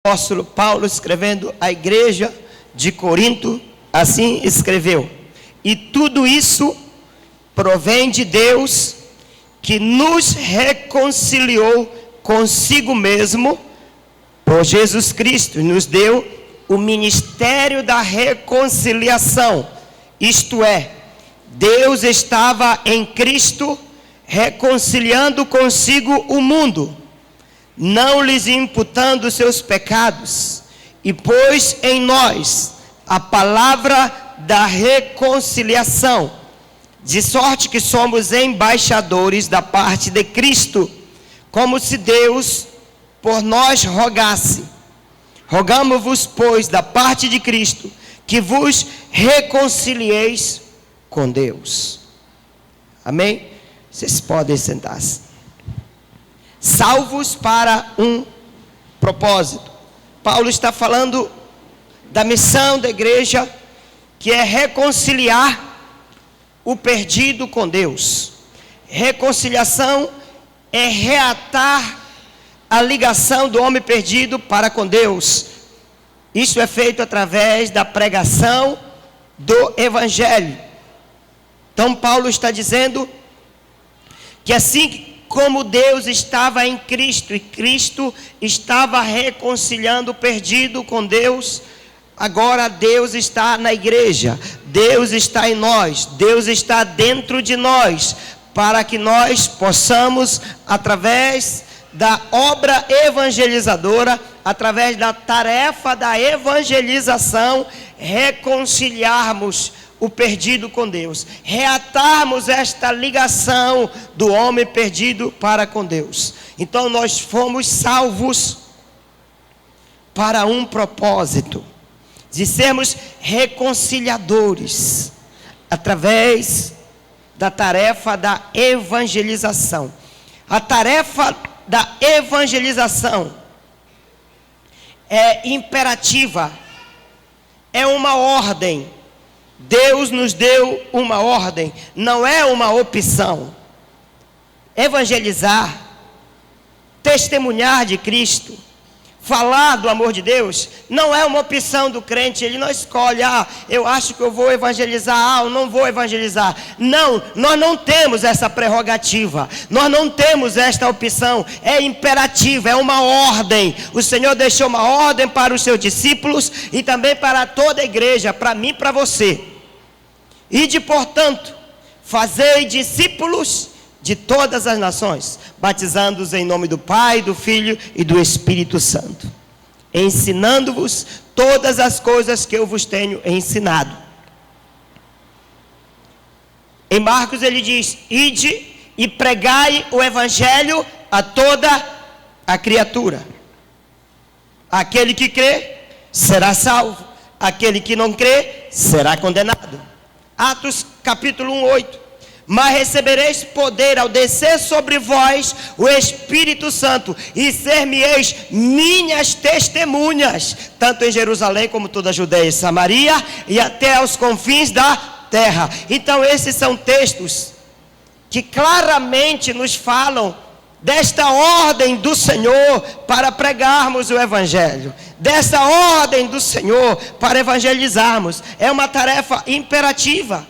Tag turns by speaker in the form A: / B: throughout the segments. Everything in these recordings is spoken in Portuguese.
A: apóstolo Paulo, escrevendo à igreja de Corinto, assim escreveu: e tudo isso provém de Deus, que nos reconciliou consigo mesmo por Jesus Cristo, e nos deu o ministério da reconciliação. Isto é, Deus estava em Cristo reconciliando consigo o mundo, não lhes imputando seus pecados, e pôs em nós a palavra da reconciliação, de sorte que somos embaixadores da parte de Cristo, como se Deus por nós rogasse. Rogamo-vos, pois, da parte de Cristo, que vos reconcilieis com Deus. Amém? Vocês podem sentar-se. Salvos para um propósito. Paulo está falando da missão da igreja, que é reconciliar o perdido com Deus. Reconciliação é reatar a ligação do homem perdido para com Deus. Isso é feito através da pregação do Evangelho. Então Paulo está dizendo que assim como Deus estava em Cristo, e Cristo estava reconciliando o perdido com Deus, agora Deus está na igreja, Deus está em nós, Deus está dentro de nós, para que nós possamos, através da obra evangelizadora, através da tarefa da evangelização, reconciliarmos o perdido com Deus, reatarmos esta ligação do homem perdido para com Deus. Então nós fomos salvos para um propósito, de sermos reconciliadores, através da tarefa da evangelização. A tarefa da evangelização é imperativa, é uma ordem. Deus nos deu uma ordem, não é uma opção. Evangelizar, testemunhar de Cristo, falar do amor de Deus, não é uma opção do crente. Ele não escolhe, eu acho que eu vou evangelizar, eu não vou evangelizar. Não, nós não temos essa prerrogativa, nós não temos esta opção, é imperativa, é uma ordem. O Senhor deixou uma ordem para os seus discípulos e também para toda a igreja, para mim e para você. Ide, portanto, fazei discípulos de todas as nações, batizando-os em nome do Pai, do Filho e do Espírito Santo, ensinando-vos todas as coisas que eu vos tenho ensinado. Em Marcos ele diz: ide e pregai o evangelho a toda a criatura. Aquele que crê será salvo, aquele que não crê será condenado. Atos capítulo 1, 8. Mas recebereis poder ao descer sobre vós o Espírito Santo, e ser-me-eis minhas testemunhas, tanto em Jerusalém como toda a Judeia e Samaria, e até aos confins da terra. Então esses são textos que claramente nos falam desta ordem do Senhor para pregarmos o Evangelho, dessa ordem do Senhor para evangelizarmos. É uma tarefa imperativa,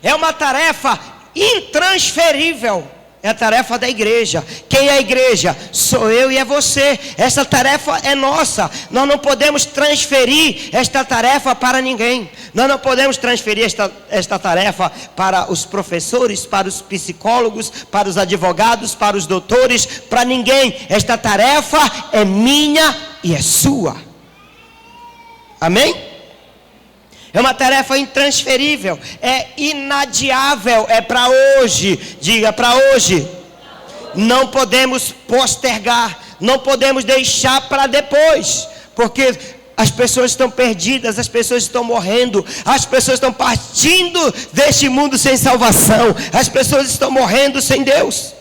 A: é uma tarefa intransferível, é a tarefa da igreja. Quem é a igreja? Sou eu e é você. Essa tarefa é nossa. Nós não podemos transferir esta tarefa para ninguém. Nós não podemos transferir esta tarefa para os professores, para os psicólogos, para os advogados, para os doutores, para ninguém. Esta tarefa é minha e é sua. Amém? É uma tarefa intransferível, é inadiável, é para hoje. Diga, para hoje. Não podemos postergar, não podemos deixar para depois, porque as pessoas estão perdidas, as pessoas estão morrendo, as pessoas estão partindo deste mundo sem salvação, as pessoas estão morrendo sem Deus.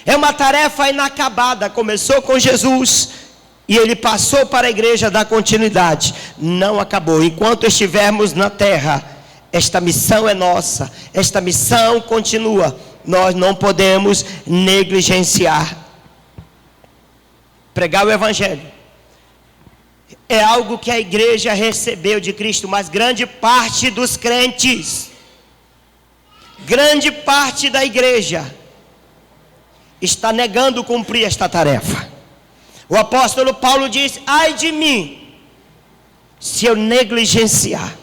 A: É uma tarefa inacabada, começou com Jesus e ele passou para a igreja dar continuidade. Não acabou. Enquanto estivermos na terra, esta missão é nossa. Esta missão continua. Nós não podemos negligenciar. pregar o evangelho, é algo que a igreja recebeu de Cristo, mas grande parte dos crentes, grande parte da igreja, está negando cumprir esta tarefa. O apóstolo Paulo diz: ai de mim, se eu negligenciar.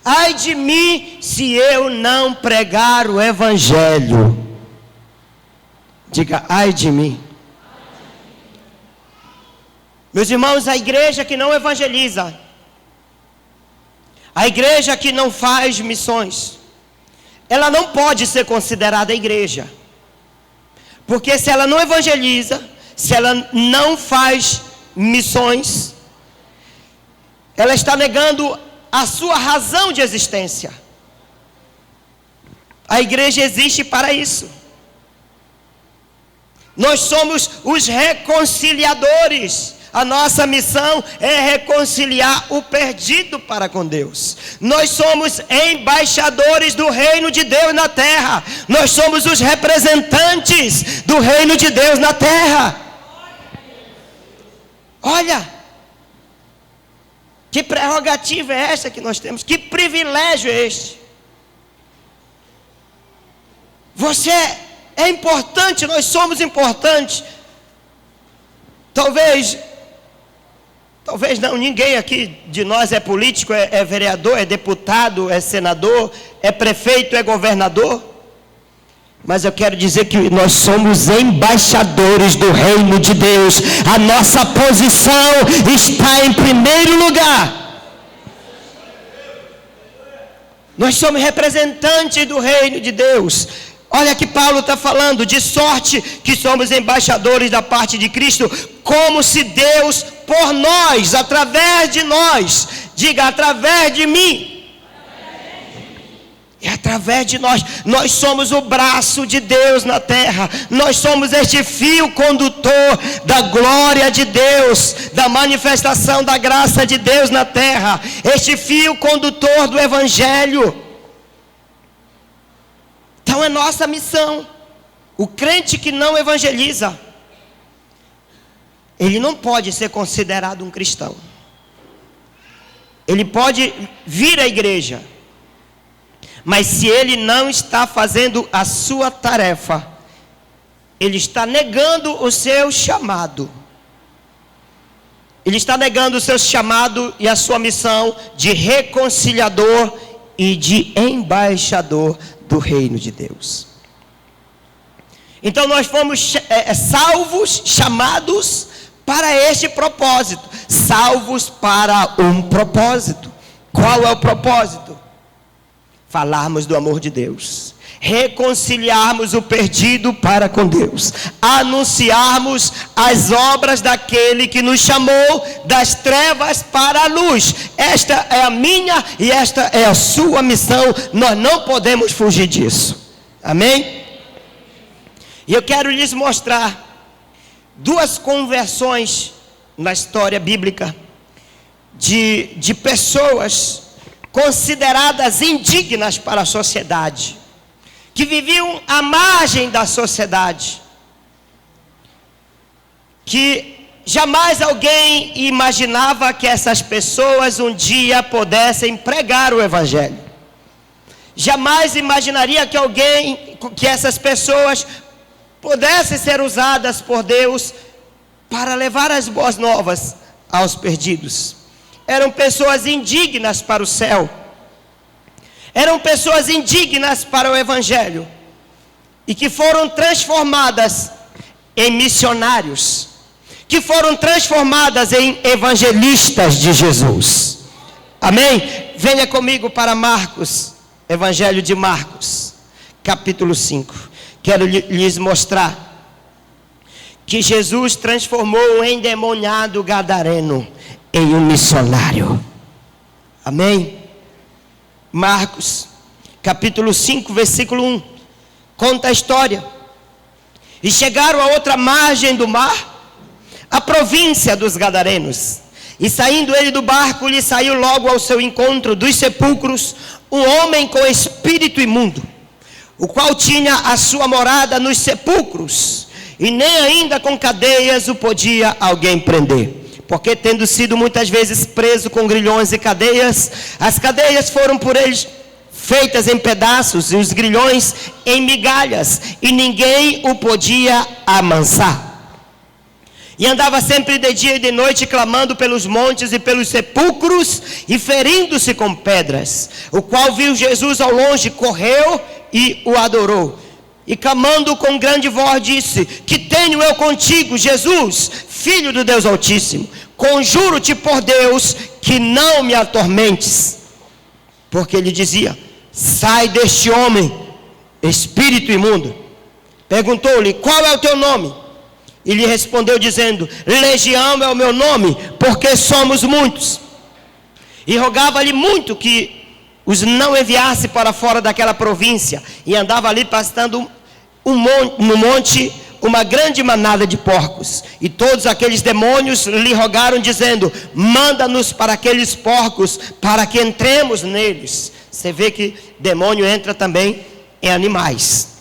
A: Ai de mim, se eu não pregar o evangelho. Diga: ai de mim. Meus irmãos, a igreja que não evangeliza, a igreja que não faz missões, ela não pode ser considerada igreja. Porque se ela não evangeliza, se ela não faz missões, ela está negando a sua razão de existência. A igreja existe para isso. Nós somos os reconciliadores. A nossa missão é reconciliar o perdido para com Deus. Nós somos embaixadores do reino de Deus na terra. Nós somos os representantes do reino de Deus na terra. Olha, que prerrogativa é essa que nós temos? Que privilégio é este? Você é importante, nós somos importantes. Talvez não, ninguém aqui de nós é político, é vereador, é deputado, é senador, é prefeito, é governador. Mas eu quero dizer que nós somos embaixadores do reino de Deus. A nossa posição está em primeiro lugar. Nós somos representantes do reino de Deus. Olha que Paulo está falando, de sorte que somos embaixadores da parte de Cristo, como se Deus por nós, através de nós, diga: através de mim. É através de nós. Nós somos o braço de Deus na terra. Nós somos este fio condutor da glória de Deus, da manifestação da graça de Deus na terra. Este fio condutor do evangelho. Então é nossa missão. O crente que não evangeliza, ele não pode ser considerado um cristão. Ele pode vir à igreja, mas se ele não está fazendo a sua tarefa, ele está negando o seu chamado. Ele está negando o seu chamado e a sua missão de reconciliador e de embaixador do reino de Deus. Então nós fomos salvos, chamados para este propósito. Salvos para um propósito. Qual é o propósito? Falarmos do amor de Deus, reconciliarmos o perdido para com Deus, anunciarmos as obras daquele que nos chamou das trevas para a luz. Esta é a minha e esta é a sua missão. Nós não podemos fugir disso. Amém? E eu quero lhes mostrar duas conversões na história bíblica de pessoas consideradas indignas para a sociedade, que viviam à margem da sociedade, que jamais alguém imaginava que essas pessoas um dia pudessem pregar o evangelho. Jamais imaginaria que essas pessoas pudessem ser usadas por Deus para levar as boas novas aos perdidos. Eram pessoas indignas para o céu. Eram pessoas indignas para o evangelho. E que foram transformadas em missionários. Que foram transformadas em evangelistas de Jesus. Amém? Venha comigo para Marcos, Evangelho de Marcos, capítulo 5. Quero lhes mostrar que Jesus transformou um endemoniado gadareno em um missionário. Amém? Marcos, capítulo 5, versículo 1. Conta a história. E chegaram a outra margem do mar, a província dos Gadarenos. E saindo ele do barco, lhe saiu logo ao seu encontro dos sepulcros um homem com espírito imundo, o qual tinha a sua morada nos sepulcros, e nem ainda com cadeias o podia alguém prender. Porque tendo sido muitas vezes preso com grilhões e cadeias, as cadeias foram por eles feitas em pedaços, e os grilhões em migalhas, e ninguém o podia amansar. E andava sempre de dia e de noite, clamando pelos montes e pelos sepulcros, e ferindo-se com pedras. O qual viu Jesus ao longe, correu e o adorou. E clamando com grande voz, disse: que tenho eu contigo, Jesus, Filho do Deus Altíssimo? Conjuro-te por Deus, que não me atormentes. Porque ele dizia: sai deste homem, espírito imundo. Perguntou-lhe: qual é o teu nome? E lhe respondeu dizendo: Legião é o meu nome, porque somos muitos. E rogava-lhe muito que os não enviasse para fora daquela província. E andava ali pastando no monte uma grande manada de porcos. E todos aqueles demônios lhe rogaram dizendo: manda-nos para aqueles porcos, para que entremos neles. Você vê que demônio entra também em animais.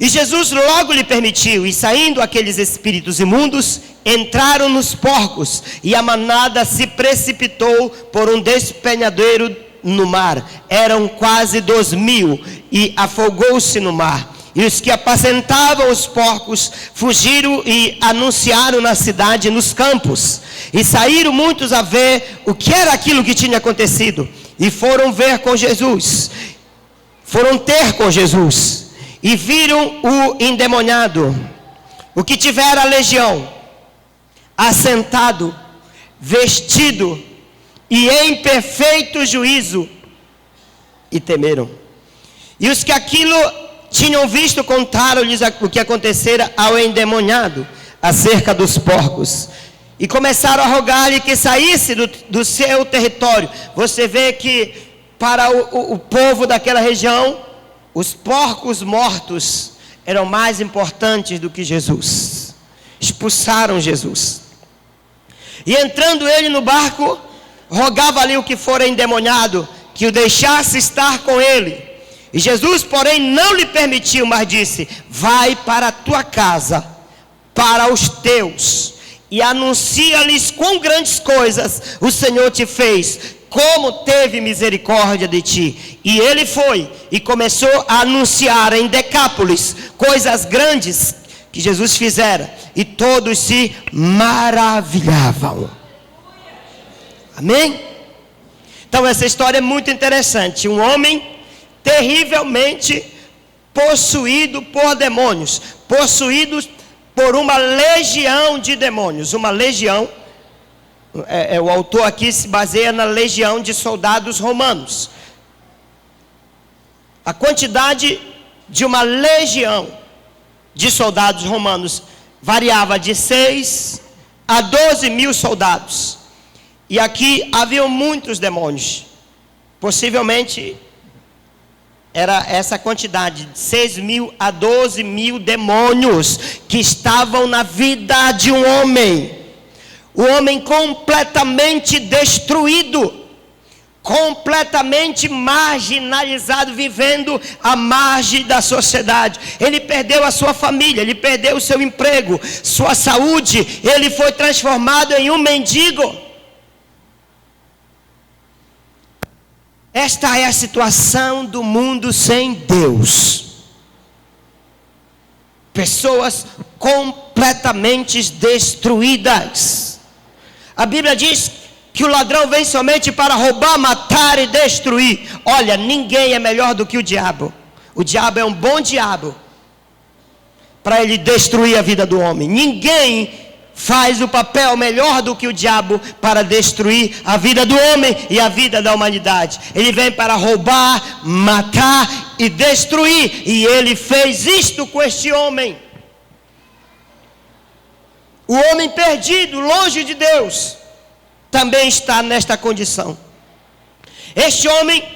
A: E Jesus logo lhe permitiu, e saindo aqueles espíritos imundos, entraram nos porcos, e a manada se precipitou por um despenhadeiro no mar. Eram quase 2.000, e afogou-se no mar. E os que apacentavam os porcos fugiram e anunciaram na cidade e nos campos. E saíram muitos a ver o que era aquilo que tinha acontecido. E foram ter com Jesus. E viram o endemoniado, o que tivera a legião, assentado, vestido e em perfeito juízo, e temeram. E os que aquilo tinham visto contaram-lhes o que acontecera ao endemoniado acerca dos porcos, e começaram a rogar-lhe que saísse do seu território. Você vê que para o povo daquela região, os porcos mortos eram mais importantes do que Jesus. Expulsaram Jesus. E entrando ele no barco, rogava-lhe o que fora endemoniado, que o deixasse estar com ele. E Jesus, porém, não lhe permitiu, mas disse: vai para a tua casa, para os teus, e anuncia-lhes quão grandes coisas o Senhor te fez, como teve misericórdia de ti. E ele foi e começou a anunciar em Decápolis coisas grandes que Jesus fizera, e todos se maravilhavam. Amém? Então essa história é muito interessante. Um homem terrivelmente possuído por demônios, possuído por uma legião de demônios. Uma legião, o autor aqui se baseia na legião de soldados romanos. A quantidade de uma legião de soldados romanos variava de 6 a 12.000 soldados. E aqui haviam muitos demônios. Possivelmente era essa quantidade, de 6.000 a 12.000 demônios que estavam na vida de um homem. O homem completamente destruído, completamente marginalizado, vivendo à margem da sociedade. Ele perdeu a sua família, ele perdeu o seu emprego, sua saúde, ele foi transformado em um mendigo. Esta é a situação do mundo sem Deus. Pessoas completamente destruídas. A Bíblia diz que o ladrão vem somente para roubar, matar e destruir. Olha, ninguém é melhor do que o diabo. O diabo é um bom diabo para ele destruir a vida do homem. Ninguém faz o papel melhor do que o diabo para destruir a vida do homem e a vida da humanidade. Ele vem para roubar, matar e destruir. E ele fez isto com este homem. O homem perdido, longe de Deus, também está nesta condição. Este homem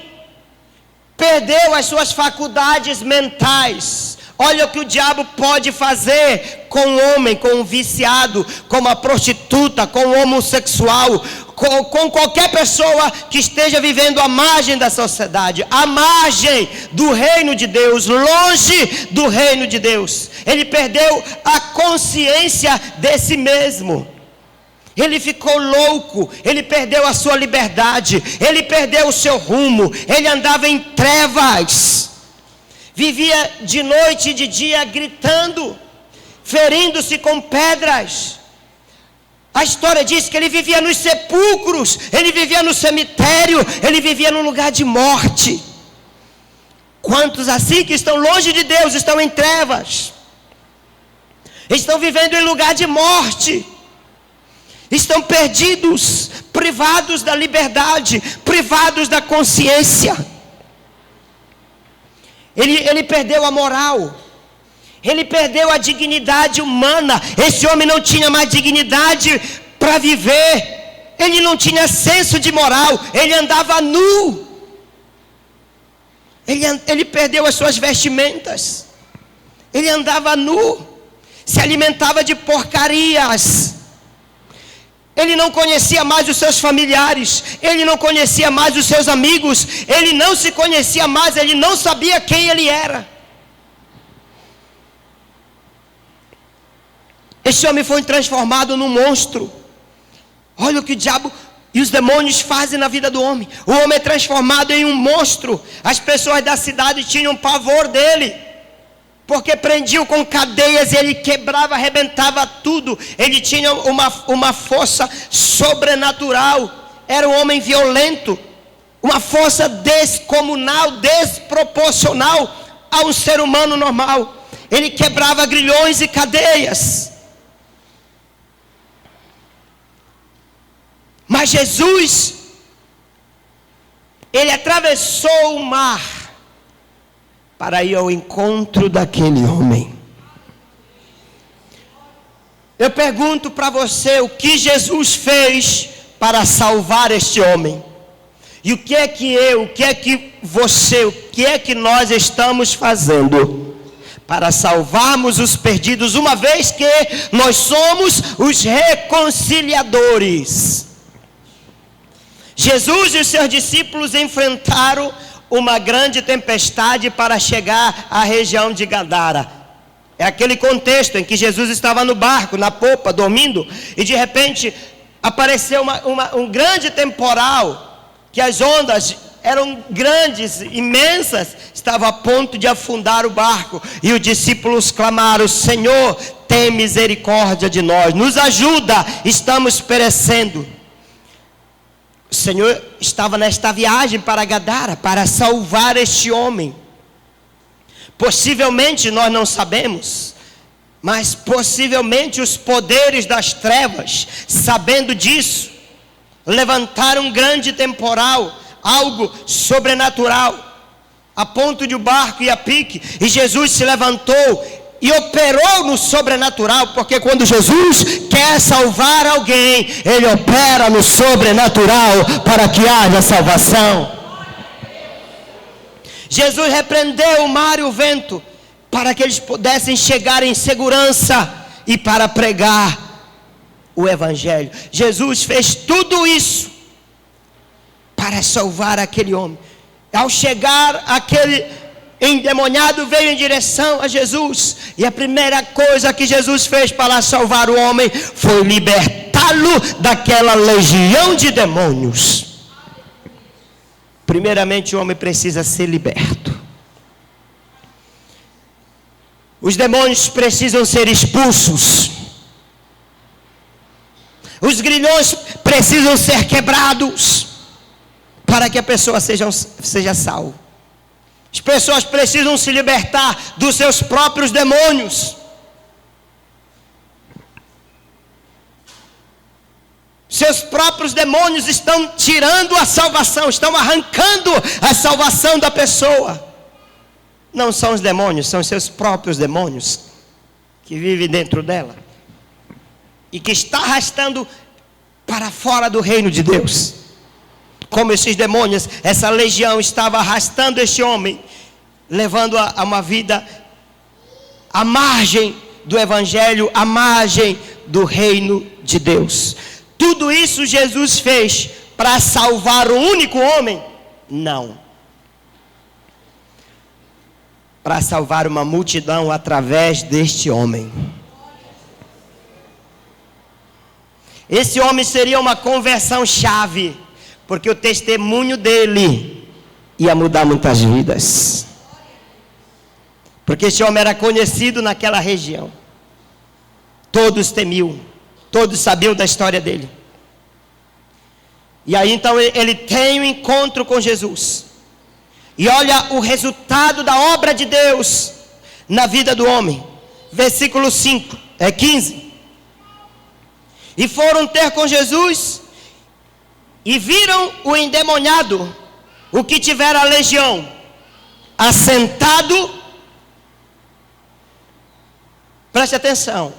A: perdeu as suas faculdades mentais. Olha o que o diabo pode fazer com o homem, com o viciado, com a prostituta, com o homossexual, com qualquer pessoa que esteja vivendo à margem da sociedade, à margem do reino de Deus, longe do reino de Deus. Ele perdeu a consciência de si mesmo. Ele ficou louco, ele perdeu a sua liberdade, ele perdeu o seu rumo, ele andava em trevas, vivia de noite e de dia gritando, ferindo-se com pedras. A história diz que ele vivia nos sepulcros, ele vivia no cemitério, ele vivia num lugar de morte. Quantos assim que estão longe de Deus, estão em trevas, estão vivendo em lugar de morte, estão perdidos, privados da liberdade, privados da consciência. Ele perdeu a moral, ele perdeu a dignidade humana. Esse homem não tinha mais dignidade para viver, ele não tinha senso de moral, ele andava nu, ele perdeu as suas vestimentas, ele andava nu, se alimentava de porcarias. Ele não conhecia mais os seus familiares, ele não conhecia mais os seus amigos, ele não se conhecia mais, ele não sabia quem ele era. Esse homem foi transformado num monstro. Olha o que o diabo e os demônios fazem na vida do homem. O homem é transformado em um monstro. As pessoas da cidade tinham pavor dele, porque prendiam com cadeias e ele quebrava, arrebentava tudo. Ele tinha uma força sobrenatural. Era um homem violento, uma força descomunal, desproporcional a um ser humano normal. Ele quebrava grilhões e cadeias. Mas Jesus, ele atravessou o mar para ir ao encontro daquele homem. Eu pergunto para você, o que Jesus fez para salvar este homem? E o que é que eu, o que é que você, o que é que nós estamos fazendo para salvarmos os perdidos, uma vez que nós somos os reconciliadores? Jesus e os seus discípulos enfrentaram uma grande tempestade para chegar à região de Gadara. É aquele contexto em que Jesus estava no barco, na popa, dormindo, e de repente apareceu um grande temporal, que as ondas eram grandes, imensas, estava a ponto de afundar o barco, e os discípulos clamaram: Senhor, tem misericórdia de nós, nos ajuda, estamos perecendo. O Senhor estava nesta viagem para Gadara, para salvar este homem. Possivelmente, nós não sabemos, mas possivelmente os poderes das trevas, sabendo disso, levantaram um grande temporal, algo sobrenatural, a ponto de o barco ir a pique, e Jesus se levantou e operou no sobrenatural, porque quando Jesus quer salvar alguém, ele opera no sobrenatural para que haja salvação. Jesus repreendeu o mar e o vento para que eles pudessem chegar em segurança e para pregar o evangelho. Jesus fez tudo isso para salvar aquele homem. Ao chegar, aquele endemoniado veio em direção a Jesus, e a primeira coisa que Jesus fez para salvar o homem foi libertá-lo daquela legião de demônios. Primeiramente, o homem precisa ser liberto. Os demônios precisam ser expulsos. Os grilhões precisam ser quebrados para que a pessoa seja salva. As pessoas precisam se libertar dos seus próprios demônios. Seus próprios demônios estão tirando a salvação, estão arrancando a salvação da pessoa. Não são os demônios, são os seus próprios demônios que vivem dentro dela e que está arrastando para fora do reino de Deus. Como esses demônios, essa legião estava arrastando este homem, levando a uma vida à margem do evangelho, à margem do reino de Deus. Tudo isso Jesus fez para salvar o único homem? Não. Para salvar uma multidão através deste homem. Esse homem seria uma conversão chave, porque o testemunho dele ia mudar muitas vidas. Porque esse homem era conhecido naquela região. Todos temiam, todos sabiam da história dele. E aí então ele tem um encontro com Jesus. E olha o resultado da obra de Deus na vida do homem. Versículo 15. E foram ter com Jesus e viram o endemoniado, o que tivera a legião, assentado. Preste atenção.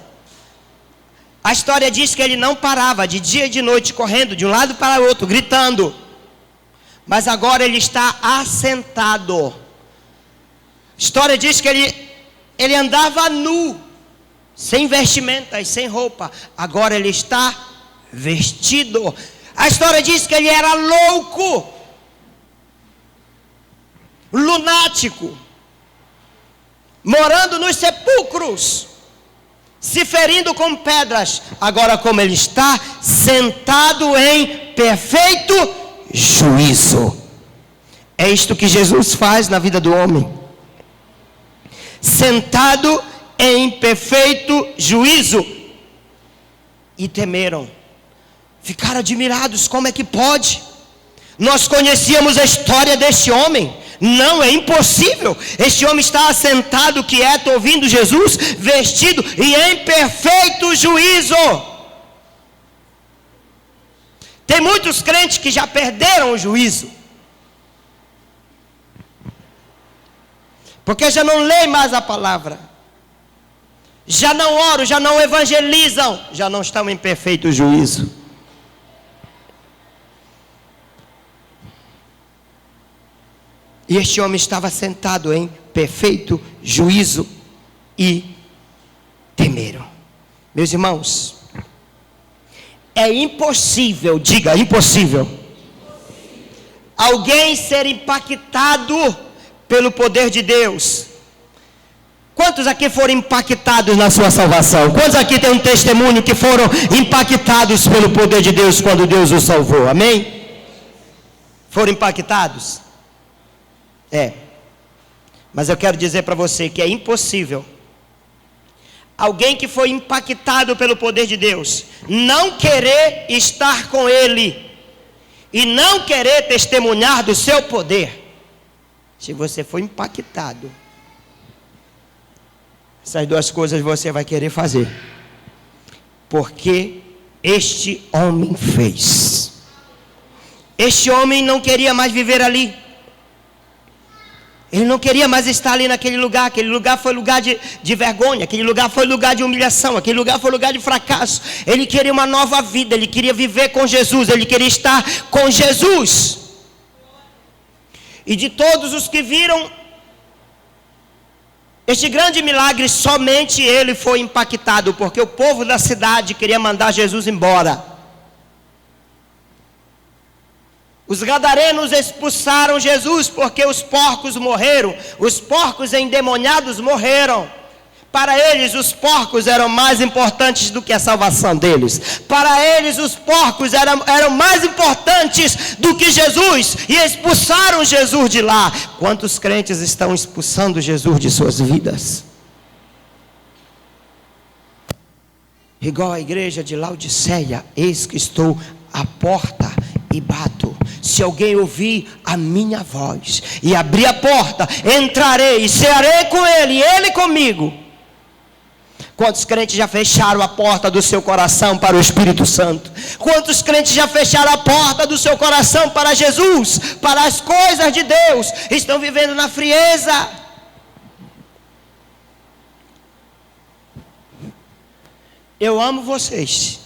A: A história diz que ele não parava de dia e de noite correndo de um lado para o outro, gritando. Mas agora ele está assentado. A história diz que ele andava nu, sem vestimentas, sem roupa. Agora ele está vestido. A história diz que ele era louco, lunático, morando nos sepulcros, se ferindo com pedras. Agora, como ele está sentado em perfeito juízo. É isto que Jesus faz na vida do homem. Sentado em perfeito juízo. E temeram. Ficaram admirados. Como é que pode? Nós conhecíamos a história deste homem. Não, é impossível. Este homem está assentado, quieto, ouvindo Jesus, vestido e em perfeito juízo. Tem muitos crentes que já perderam o juízo, porque já não leem mais a palavra, já não oram, já não evangelizam, já não estão em perfeito juízo. E este homem estava sentado em perfeito juízo e temeram. Meus irmãos, é impossível, diga impossível, alguém ser impactado pelo poder de Deus. Quantos aqui foram impactados na sua salvação? Quantos aqui têm um testemunho que foram impactados pelo poder de Deus quando Deus os salvou? Amém? Foram impactados? Mas eu quero dizer para você que é impossível alguém que foi impactado pelo poder de Deus não querer estar com Ele e não querer testemunhar do seu poder. Se você foi impactado, essas duas coisas você vai querer fazer, porque este homem fez. Este homem não queria mais viver ali. Ele não queria mais estar ali naquele lugar. Aquele lugar foi lugar de vergonha. Aquele lugar foi lugar de humilhação. Aquele lugar foi lugar de fracasso. Ele queria uma nova vida. Ele queria viver com Jesus. Ele queria estar com Jesus. E de todos os que viram este grande milagre, somente ele foi impactado, porque o povo da cidade queria mandar Jesus embora. Os gadarenos expulsaram Jesus porque os porcos morreram. Os porcos endemoniados morreram. Para eles os porcos eram mais importantes do que a salvação deles. Para eles os porcos eram mais importantes do que Jesus. E expulsaram Jesus de lá. Quantos crentes estão expulsando Jesus de suas vidas? Igual a igreja de Laodiceia. Eis que estou à porta e bato. Se alguém ouvir a minha voz e abrir a porta, entrarei e cearei com ele e ele comigo. Quantos crentes já fecharam a porta do seu coração para o Espírito Santo? Quantos crentes já fecharam a porta do seu coração para Jesus, para as coisas de Deus? Estão vivendo na frieza. Eu amo vocês.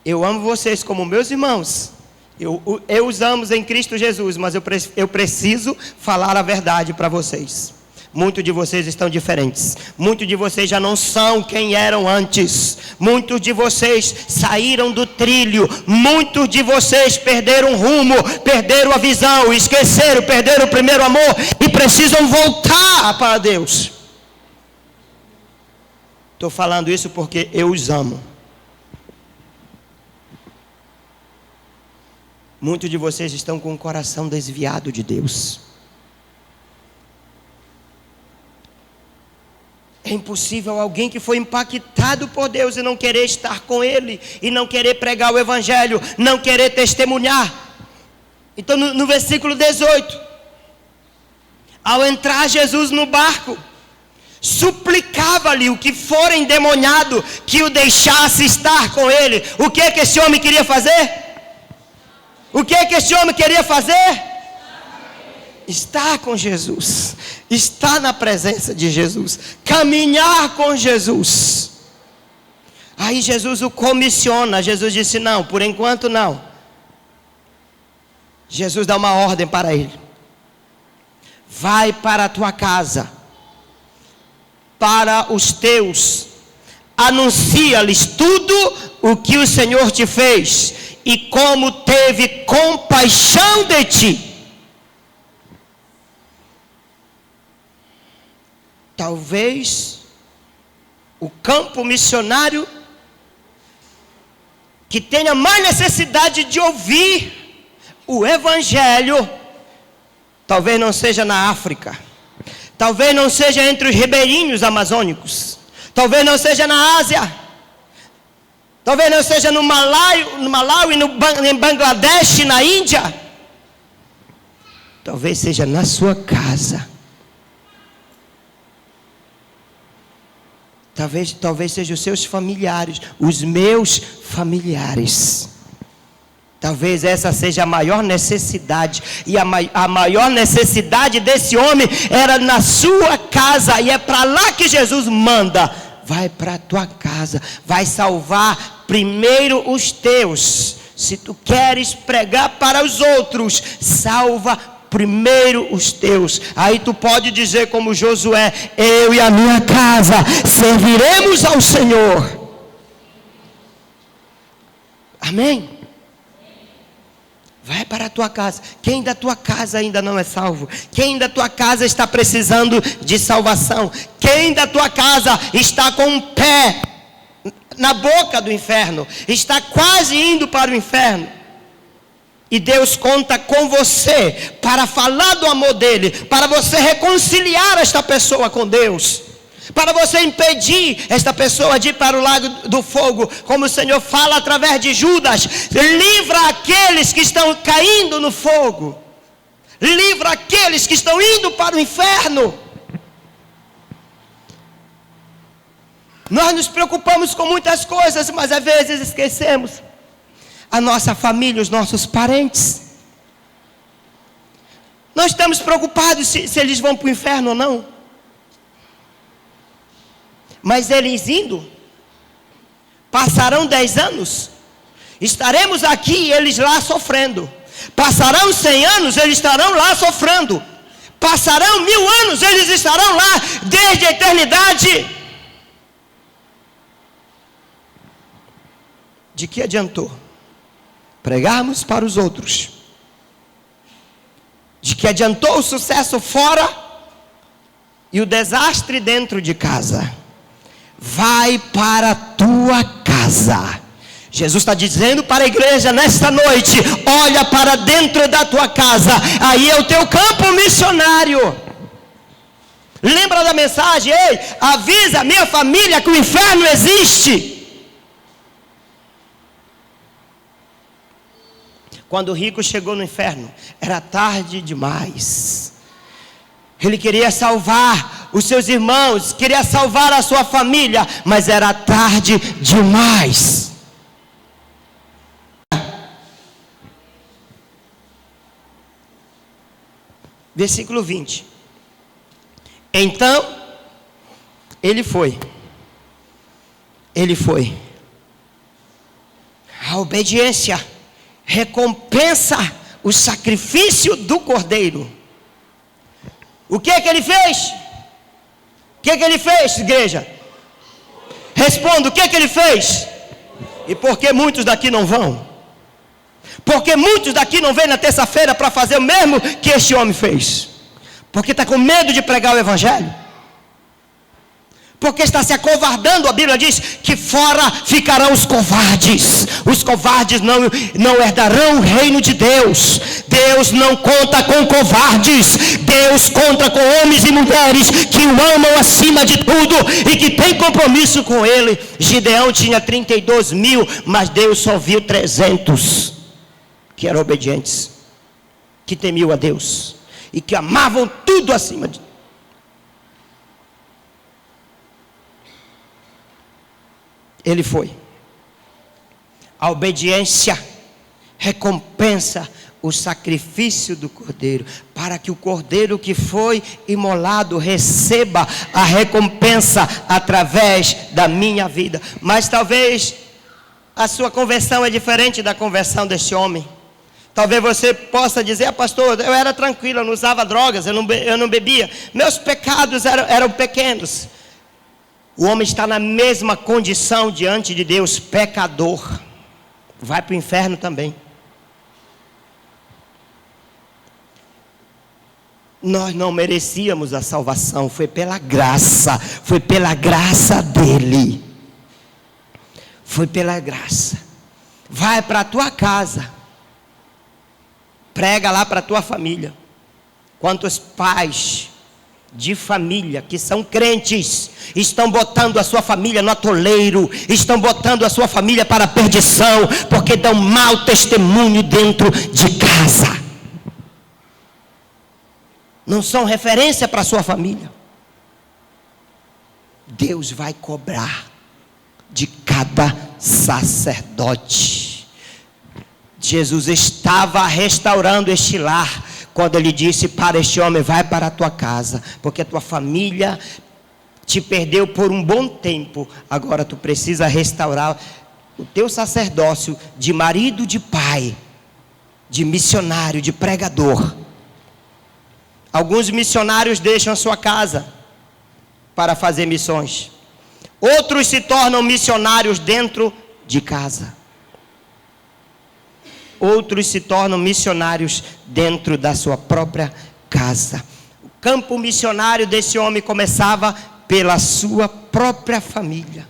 A: Eu amo vocês como meus irmãos. Eu os amo em Cristo Jesus, mas eu preciso falar a verdade para vocês. muitos de vocês estão diferentes. Muitos de vocês já não são quem eram antes. Muitos de vocês saíram do trilho. Muitos de vocês perderam o rumo, perderam a visão, esqueceram, perderam o primeiro amor e precisam voltar para Deus. Estou falando isso porque eu os amo. Muitos de vocês estão com o coração desviado de Deus. É impossível alguém que foi impactado por Deus e não querer estar com Ele, e não querer pregar o Evangelho, não querer testemunhar. Então no versículo 18, ao entrar Jesus no barco, suplicava-lhe o que for endemoniado que o deixasse estar com ele. O que esse homem queria fazer? O que esse homem queria fazer? Estar com Jesus, estar na presença de Jesus, caminhar com Jesus. Aí Jesus o comissiona. Jesus disse: não, por enquanto não. Jesus dá uma ordem para ele: vai para a tua casa, para os teus, anuncia-lhes tudo o que o Senhor te fez e como teve compaixão de ti. Talvez o campo missionário que tenha mais necessidade de ouvir o Evangelho, talvez não seja na África, talvez não seja entre os ribeirinhos amazônicos, talvez não seja na Ásia, talvez não seja no Malau e em Bangladesh, na Índia. Talvez seja na sua casa. Talvez sejam os seus familiares, os meus familiares. Talvez essa seja a maior necessidade. E a maior necessidade desse homem era na sua casa. E é para lá que Jesus manda: vai para a tua casa, vai salvar primeiro os teus. Se tu queres pregar para os outros, salva primeiro os teus. Aí tu pode dizer como Josué: eu e a minha casa serviremos ao Senhor. Amém? Vai para a tua casa. Quem da tua casa ainda não é salvo? Quem da tua casa está precisando de salvação? Quem da tua casa está com um pé na boca do inferno? Está quase indo para o inferno? E Deus conta com você para falar do amor dele, para você reconciliar esta pessoa com Deus, para você impedir esta pessoa de ir para o lago do fogo, como o Senhor fala através de Judas: livra aqueles que estão caindo no fogo, livra aqueles que estão indo para o inferno. Nós nos preocupamos com muitas coisas, mas às vezes esquecemos a nossa família, os nossos parentes. Nós estamos preocupados se eles vão para o inferno ou não. Mas eles indo, passarão 10 anos, estaremos aqui e eles lá sofrendo. Passarão 100 anos, eles estarão lá sofrendo. Passarão 1000 anos, eles estarão lá desde a eternidade. De que adiantou pregarmos para os outros? De que adiantou o sucesso fora e o desastre dentro de casa? Vai para a tua casa. Jesus está dizendo para a igreja nesta noite: olha para dentro da tua casa, aí é o teu campo missionário. Lembra da mensagem? Ei, avisa a minha família que o inferno existe. Quando o rico chegou no inferno, era tarde demais. Ele queria salvar os seus irmãos, queria salvar a sua família, mas era tarde demais. Versículo 20. Então, ele foi. A obediência recompensa o sacrifício do cordeiro. O que é que ele fez? que ele fez, igreja? Responda, o que ele fez? E por que muitos daqui não vão? Porque muitos daqui não vêm na terça-feira para fazer o mesmo que este homem fez? Porque está com medo de pregar o evangelho? Porque está se acovardando. A Bíblia diz que fora ficarão os covardes. Os covardes não herdarão o reino de Deus. Deus não conta com covardes. Deus conta com homens e mulheres que o amam acima de tudo e que têm compromisso com Ele. Gideão tinha 32 mil, mas Deus só viu 300 que eram obedientes, que temiam a Deus e que amavam tudo acima de tudo. Ele foi. A obediência recompensa o sacrifício do cordeiro, para que o cordeiro que foi imolado receba a recompensa através da minha vida. Mas talvez a sua conversão é diferente da conversão deste homem. Talvez você possa dizer: pastor, eu era tranquilo, eu não usava drogas, eu não bebia, meus pecados eram pequenos. O homem está na mesma condição diante de Deus, pecador. Vai para o inferno também. Nós não merecíamos a salvação, foi pela graça dele. Foi pela graça. Vai para a tua casa, prega lá para a tua família. Quantos pais de família que são crentes estão botando a sua família no atoleiro, estão botando a sua família para a perdição, porque dão mau testemunho dentro de casa, não são referência para a sua família. Deus vai cobrar de cada sacerdote. Jesus estava restaurando este lar quando ele disse para este homem: vai para a tua casa, porque a tua família te perdeu por um bom tempo. Agora tu precisa restaurar o teu sacerdócio de marido, de pai, de missionário, de pregador. Alguns missionários deixam a sua casa para fazer missões. Outros se tornam missionários dentro de casa. Outros se tornam missionários dentro da sua própria casa. O campo missionário desse homem começava pela sua própria família.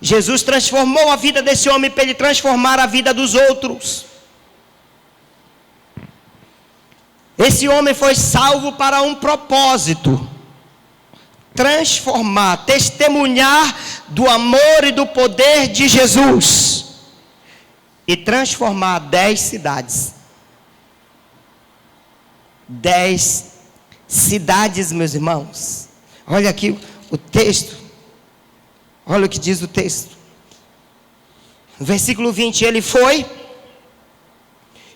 A: Jesus transformou a vida desse homem para ele transformar a vida dos outros. Esse homem foi salvo para um propósito: transformar, testemunhar do amor e do poder de Jesus. E transformar 10 cidades. 10 cidades, meus irmãos. Olha aqui o texto. Olha o que diz o texto. No versículo 20, ele foi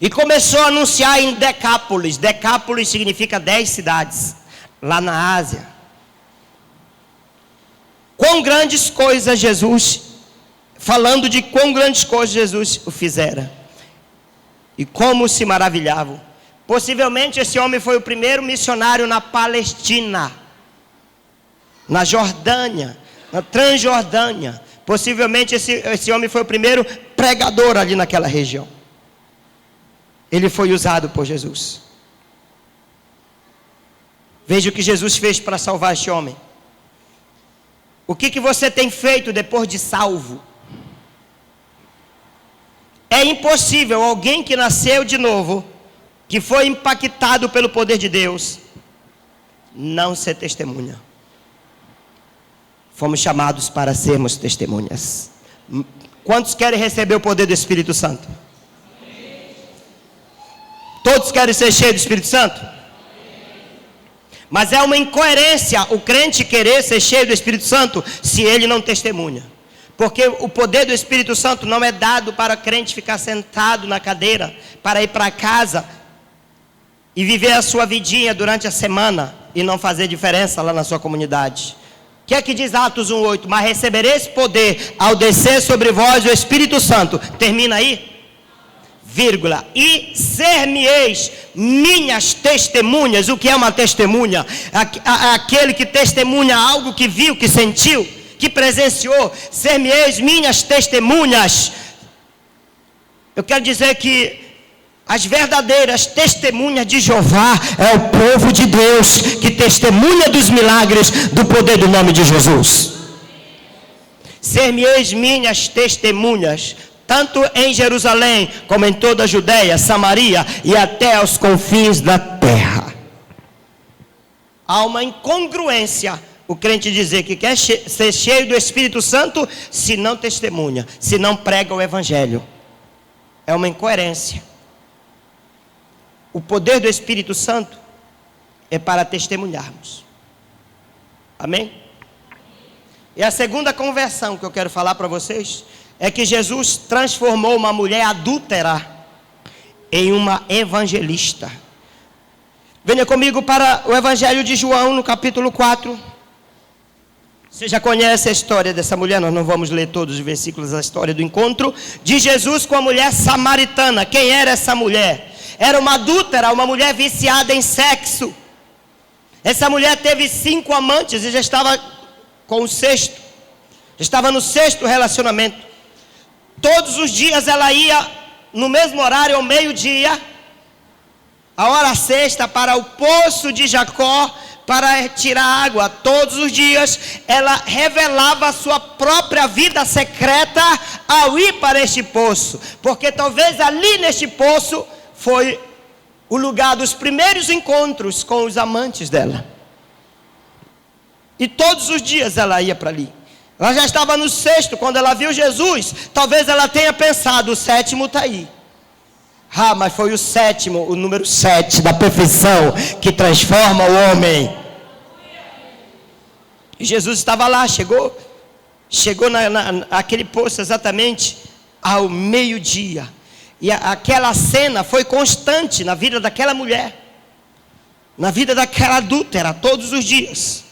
A: e começou a anunciar em Decápolis. Decápolis significa 10 cidades, lá na Ásia. Quão grandes coisas Jesus, falando de quão grandes coisas Jesus o fizera. E como se maravilhavam. Possivelmente esse homem foi o primeiro missionário na Palestina, na Jordânia, na Transjordânia. Possivelmente esse homem foi o primeiro pregador ali naquela região. Ele foi usado por Jesus. Veja o que Jesus fez para salvar este homem. O que você tem feito depois de salvo? É impossível alguém que nasceu de novo, que foi impactado pelo poder de Deus, não ser testemunha. Fomos chamados para sermos testemunhas. Quantos querem receber o poder do Espírito Santo? Todos querem ser cheios do Espírito Santo? Mas é uma incoerência o crente querer ser cheio do Espírito Santo se ele não testemunha. Porque o poder do Espírito Santo não é dado para o crente ficar sentado na cadeira, para ir para casa e viver a sua vidinha durante a semana e não fazer diferença lá na sua comunidade. O que é que diz Atos 1:8? Mas recebereis poder ao descer sobre vós o Espírito Santo. Termina aí. e ser-me-eis minhas testemunhas. O que é uma testemunha? Aquele que testemunha algo que viu, que sentiu, que presenciou. Ser-me-eis minhas testemunhas. Eu quero dizer que as verdadeiras testemunhas de Jeová é o povo de Deus que testemunha dos milagres, do poder do nome de Jesus. Ser-me-eis minhas testemunhas, tanto em Jerusalém, como em toda a Judeia, Samaria e até aos confins da terra. Há uma incongruência o crente dizer que quer ser cheio do Espírito Santo, se não testemunha, se não prega o Evangelho. É uma incoerência. O poder do Espírito Santo é para testemunharmos. Amém? E a segunda conversão que eu quero falar para vocês é que Jesus transformou uma mulher adúltera em uma evangelista. Venha comigo para o Evangelho de João, no capítulo 4. Você já conhece a história dessa mulher, nós não vamos ler todos os versículos da história do encontro de Jesus com a mulher samaritana. Quem era essa mulher? Era uma adúltera, uma mulher viciada em sexo. Essa mulher teve 5 amantes e já estava com o 6º. Estava no 6º relacionamento. Todos os dias ela ia no mesmo horário, ao meio-dia, a hora sexta, para o poço de Jacó, para tirar água. Todos os dias ela revelava a sua própria vida secreta ao ir para este poço, porque talvez ali neste poço foi o lugar dos primeiros encontros com os amantes dela. E todos os dias ela ia para ali. Ela já estava no 6º, quando ela viu Jesus. Talvez ela tenha pensado, o 7º está aí. Mas foi o 7º, o número 7 da perfeição, que transforma o homem. E Jesus estava lá, chegou naquele poço exatamente ao meio-dia. E aquela cena foi constante na vida daquela mulher, na vida daquela adúltera, todos os dias.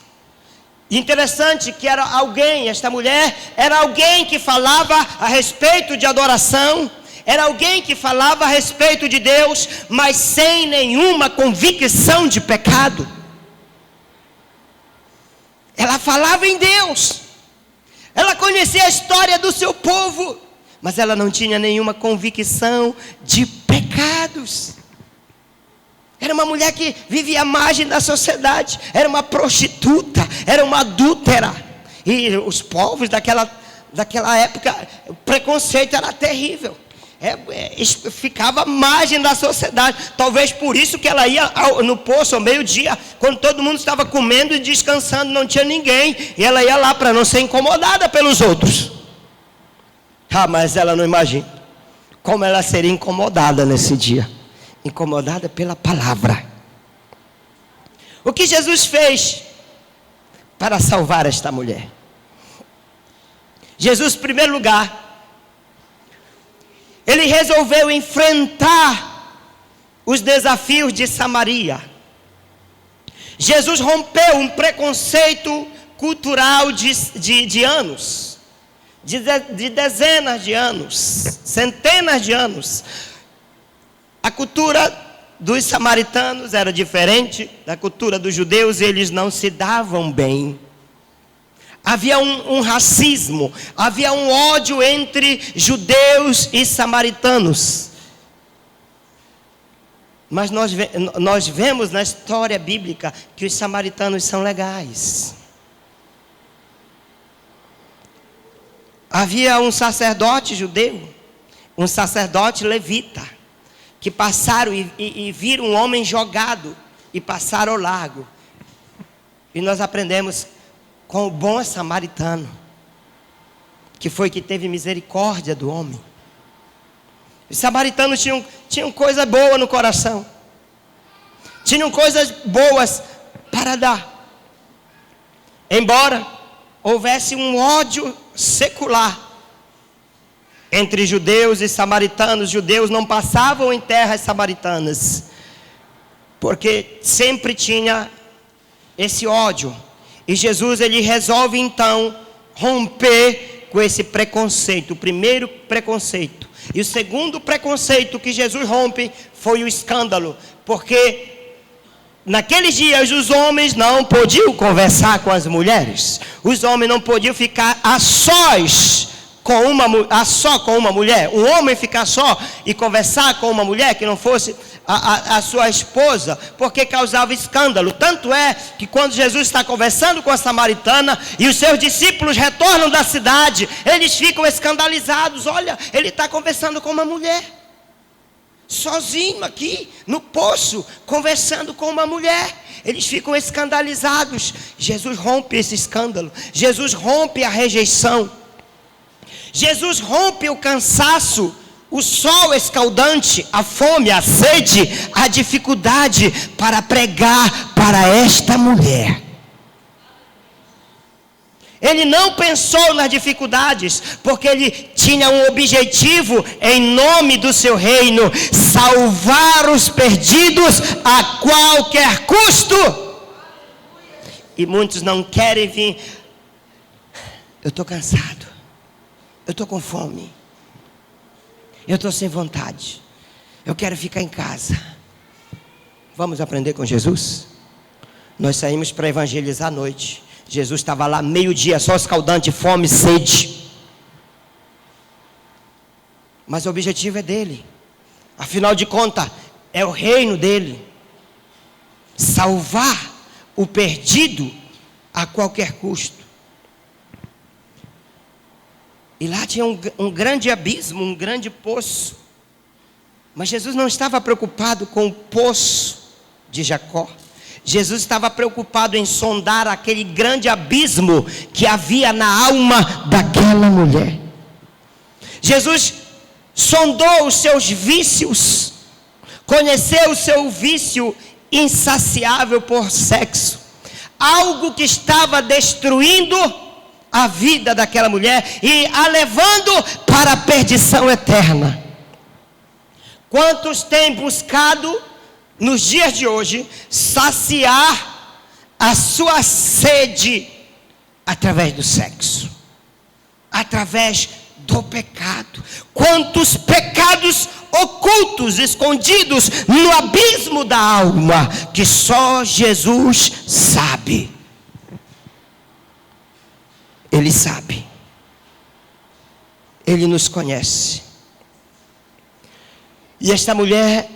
A: Interessante que era alguém, esta mulher era alguém que falava a respeito de adoração, era alguém que falava a respeito de Deus, mas sem nenhuma convicção de pecado. Ela falava em Deus, ela conhecia a história do seu povo, mas ela não tinha nenhuma convicção de pecados. Era uma mulher que vivia à margem da sociedade, era uma prostituta, era uma adúltera. E os povos daquela época, o preconceito era terrível. Ficava à margem da sociedade. Talvez por isso que ela ia no poço ao meio-dia, quando todo mundo estava comendo e descansando, não tinha ninguém, e ela ia lá para não ser incomodada pelos outros. Mas ela não imagina como ela seria incomodada nesse dia. Incomodada pela palavra. O que Jesus fez para salvar esta mulher? Jesus, em primeiro lugar, ele resolveu enfrentar os desafios de Samaria. Jesus rompeu um preconceito cultural de anos, de dezenas de anos, centenas de anos. A cultura dos samaritanos era diferente da cultura dos judeus, e eles não se davam bem. Havia um racismo, havia um ódio entre judeus e samaritanos. Mas nós vemos na história bíblica que os samaritanos são legais. Havia um sacerdote judeu, um sacerdote levita, que passaram e viram um homem jogado e passaram ao largo. E nós aprendemos com o bom samaritano, que foi que teve misericórdia do homem. Os samaritanos tinham coisa boa no coração, tinham coisas boas para dar. Embora houvesse um ódio secular entre judeus e samaritanos, judeus não passavam em terras samaritanas, porque sempre tinha esse ódio. E Jesus, ele resolve então romper com esse preconceito, o primeiro preconceito. E o segundo preconceito que Jesus rompe foi o escândalo, porque naqueles dias os homens não podiam conversar com as mulheres, os homens não podiam ficar a sós só com uma mulher. Um homem ficar só e conversar com uma mulher que não fosse a sua esposa, porque causava escândalo. Tanto é que quando Jesus está conversando com a samaritana e os seus discípulos retornam da cidade, eles ficam escandalizados. Olha, ele está conversando com uma mulher, sozinho aqui no poço, conversando com uma mulher. Eles ficam escandalizados. Jesus rompe esse escândalo, Jesus rompe a rejeição, Jesus rompe o cansaço, o sol escaldante, a fome, a sede, a dificuldade para pregar para esta mulher. Ele não pensou nas dificuldades, porque ele tinha um objetivo em nome do seu reino: salvar os perdidos a qualquer custo. E muitos não querem vir. Eu estou cansado, eu estou com fome, eu estou sem vontade, eu quero ficar em casa. Vamos aprender com Jesus? Nós saímos para evangelizar à noite. Jesus estava lá meio-dia, só escaldante, fome, sede. Mas o objetivo é dele. Afinal de contas, é o reino dele. Salvar o perdido a qualquer custo. E lá tinha um grande abismo, um grande poço. Mas Jesus não estava preocupado com o poço de Jacó. Jesus estava preocupado em sondar aquele grande abismo que havia na alma daquela mulher. Jesus sondou os seus vícios, conheceu o seu vício insaciável por sexo, algo que estava destruindo a vida daquela mulher e a levando para a perdição eterna. Quantos têm buscado nos dias de hoje saciar a sua sede através do sexo, através do pecado? Quantos pecados ocultos, escondidos no abismo da alma, que só Jesus sabe. Ele sabe, Ele nos conhece. E esta mulher,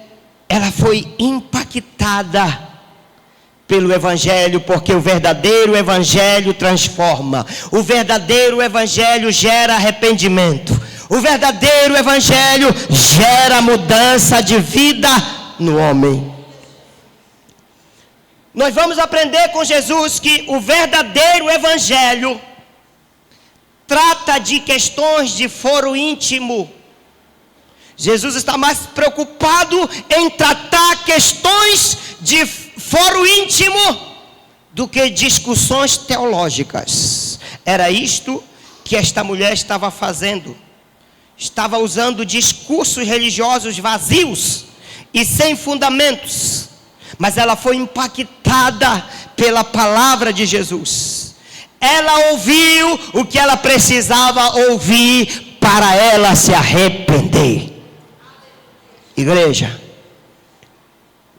A: ela foi impactada pelo Evangelho, porque o verdadeiro Evangelho transforma. O verdadeiro Evangelho gera arrependimento. O verdadeiro Evangelho gera mudança de vida no homem. Nós vamos aprender com Jesus que o verdadeiro Evangelho trata de questões de foro íntimo. Jesus está mais preocupado em tratar questões de foro íntimo do que discussões teológicas. Era isto que esta mulher estava fazendo. Estava usando discursos religiosos vazios e sem fundamentos. Mas ela foi impactada pela palavra de Jesus. Ela ouviu o que ela precisava ouvir para ela se arrepender. Igreja,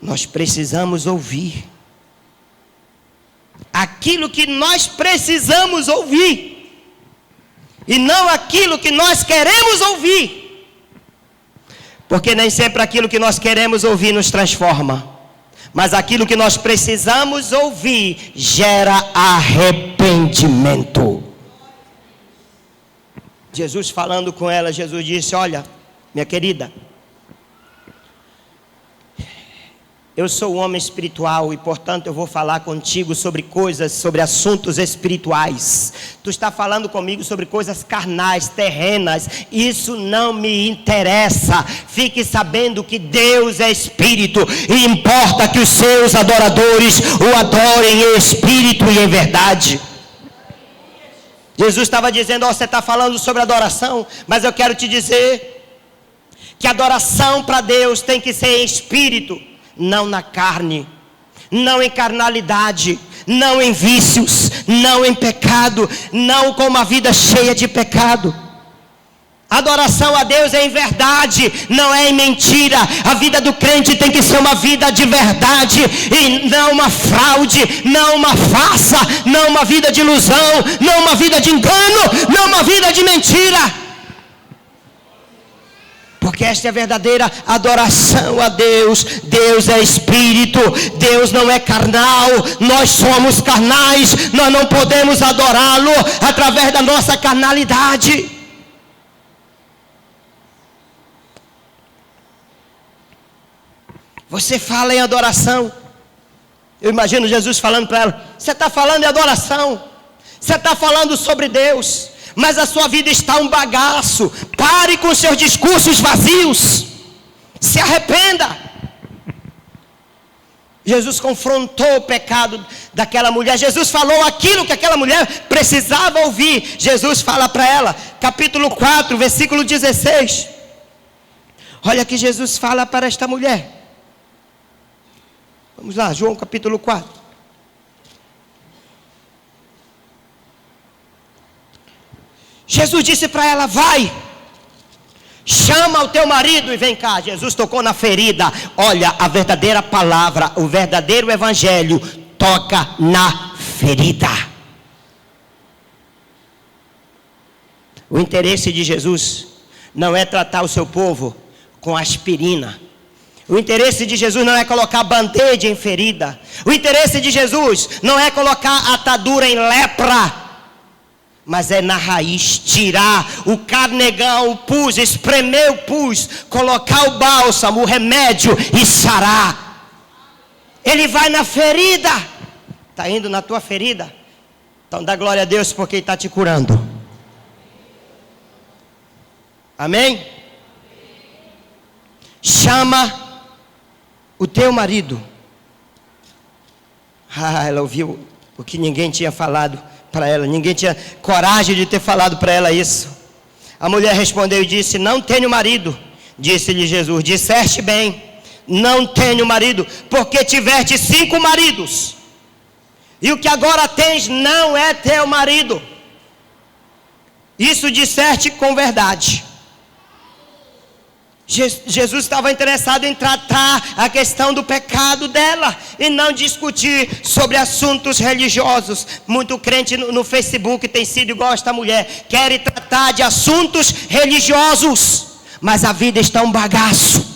A: nós precisamos ouvir aquilo que nós precisamos ouvir, e não aquilo que nós queremos ouvir, porque nem sempre aquilo que nós queremos ouvir nos transforma, mas aquilo que nós precisamos ouvir gera arrependimento. Jesus falando com ela, Jesus disse: olha, minha querida, eu sou um homem espiritual e, portanto, eu vou falar contigo sobre coisas, sobre assuntos espirituais. Tu está falando comigo sobre coisas carnais, terrenas. Isso não me interessa. Fique sabendo que Deus é espírito e importa que os seus adoradores o adorem em espírito e em verdade. Jesus estava dizendo: você está falando sobre adoração, mas eu quero te dizer que adoração para Deus tem que ser em espírito, não na carne, não em carnalidade, não em vícios, não em pecado, não com uma vida cheia de pecado. Adoração a Deus é em verdade, não é em mentira. A vida do crente tem que ser uma vida de verdade, e não uma fraude, não uma farsa, não uma vida de ilusão, não uma vida de engano, não uma vida de mentira. Porque esta é a verdadeira adoração a Deus. Deus é espírito, Deus não é carnal, nós somos carnais, nós não podemos adorá-lo através da nossa carnalidade. Você fala em adoração. Eu imagino Jesus falando para ela: você está falando em adoração, você está falando sobre Deus, mas a sua vida está um bagaço. Pare com seus discursos vazios, se arrependa. Jesus confrontou o pecado daquela mulher. Jesus falou aquilo que aquela mulher precisava ouvir. Jesus fala para ela, capítulo 4, versículo 16. Olha que Jesus fala para esta mulher. Vamos lá, João capítulo 4. Jesus disse para ela: vai, chama o teu marido e vem cá. Jesus tocou na ferida. Olha, a verdadeira palavra, o verdadeiro evangelho toca na ferida. O interesse de Jesus não é tratar o seu povo com aspirina. O interesse de Jesus não é colocar band-aid em ferida. O interesse de Jesus não é colocar atadura em lepra, mas é na raiz, tirar o carnegão, o pus, espremer o pus, colocar o bálsamo, o remédio e sarar. Ele vai na ferida. Está indo na tua ferida? Então dá glória a Deus, porque Ele está te curando. Amém? Chama o teu marido. Ela ouviu o que ninguém tinha falado para ela. Ninguém tinha coragem de ter falado para ela isso. A mulher respondeu e disse: não tenho marido. Disse-lhe Jesus: disseste bem, não tenho marido, porque tiveste 5 maridos, e o que agora tens não é teu marido. Isso disseste com verdade. Jesus estava interessado em tratar a questão do pecado dela e não discutir sobre assuntos religiosos. Muito crente no Facebook tem sido igual a esta mulher, quer tratar de assuntos religiosos, mas a vida está um bagaço.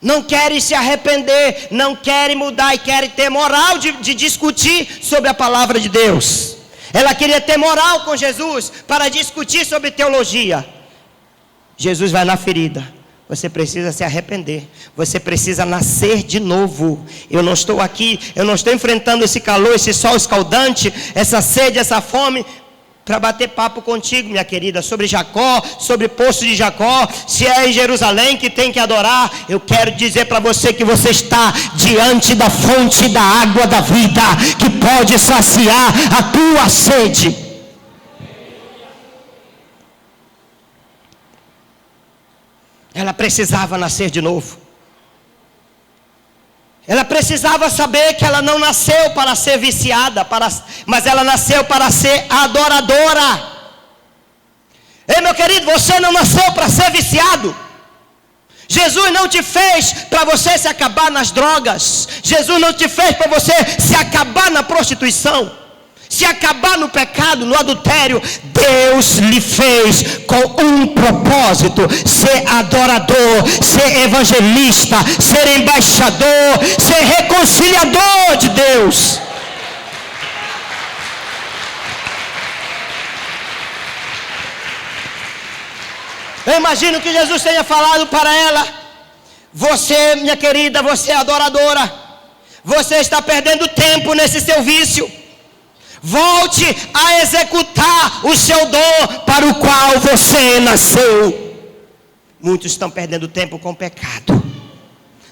A: Não querem se arrepender, não querem mudar e querem ter moral de discutir sobre a palavra de Deus. Ela queria ter moral com Jesus para discutir sobre teologia. Jesus vai na ferida. Você precisa se arrepender. Você precisa nascer de novo. Eu não estou aqui, eu não estou enfrentando esse calor, esse sol escaldante, essa sede, essa fome, para bater papo contigo, minha querida, sobre Jacó, sobre o poço de Jacó, se é em Jerusalém que tem que adorar. Eu quero dizer para você que você está diante da fonte da água da vida, que pode saciar a tua sede. Ela precisava nascer de novo. Ela precisava saber que ela não nasceu para ser viciada, mas ela nasceu para ser adoradora. Ei, meu querido, você não nasceu para ser viciado. Jesus não te fez para você se acabar nas drogas. Jesus não te fez para você se acabar na prostituição, se acabar no pecado, no adultério. Deus lhe fez com um propósito: ser adorador, ser evangelista, ser embaixador, ser reconciliador de Deus. Eu imagino que Jesus tenha falado para ela: você, minha querida, você é adoradora, você está perdendo tempo nesse seu vício. Volte a executar o seu dom para o qual você nasceu. Muitos estão perdendo tempo com o pecado.